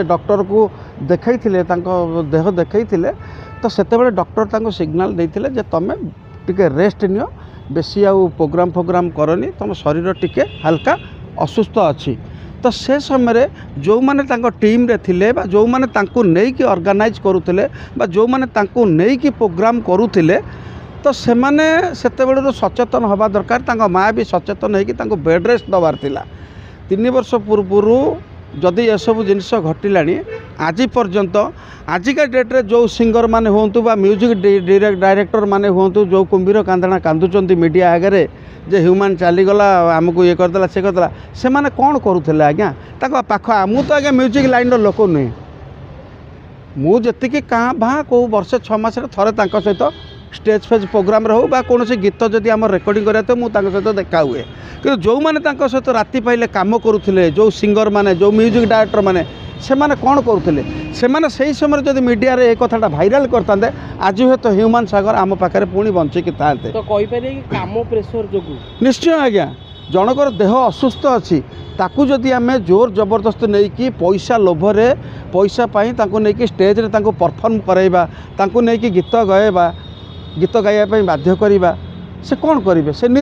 doctor को देखई देह देखई तो से डॉक्टर तांको सिग्नल देते जे तुम टिके रेस्ट नियो बेसी आउ प्रोग्राम करनी तुम शरीर टिके हल्का असुस्थ अच्छी तो से समय जो माने तांको टीम रे थिले बा जो माने तांको नहीं कि ऑर्गेनाइज करुले बा जो माने तांको नहीं कि प्रोग्राम करुले तो से माने सेते बेले सचेतन हवा दरकार तांको माँ भी सचेतन है कि तांको बेड रेस्ट दबार थिला 3 वर्ष पूर्व जदि ये सब जिनस घटला आज पर्यंत आजिका डेट्रे जो सिंगर माने हूँ बा म्यूजिक डायरेक्टर माने हूँ जो कुंभीर कांदना कांदुचंती मीडिया आगे जे ह्यूमान चलीगला आमको ये करदेला से करदेला से माने कौन करुले आज्ञा पाख आमु तो आज्ञा म्यूजिक लाइन लोक नुहे मुझे क्या भाँ कौ वर्षे 6 मास थे सहित स्टेज फेज प्रोग्राम हो कौन गीत जदि आम रेकर्डिंग करा तो मुझे सहित देखा हुए कि जो मैंने सहित राति पाइले कम करुले जो सिंगर माने जो म्यूजिक डायरेक्टर माने से माने कौन करुले से समय जब मीडिया रे एक कथाटा भाइराल करते आज हे तो ह्यूमान सागर आम पाखे पुणी बंचिकी था तो काम प्रेसर जो निश्चय आज्ञा जनकर देह असुस्थ अच्छी ताकू जदि आम जोर जबरदस्त नहीं कि पैसा लोभरे पैसा नहीं स्टेज रे परफॉर्म कराइबा नहीं गीत गाइबा गीत गाइबा बाध्य करिबा से कौन करेंगे से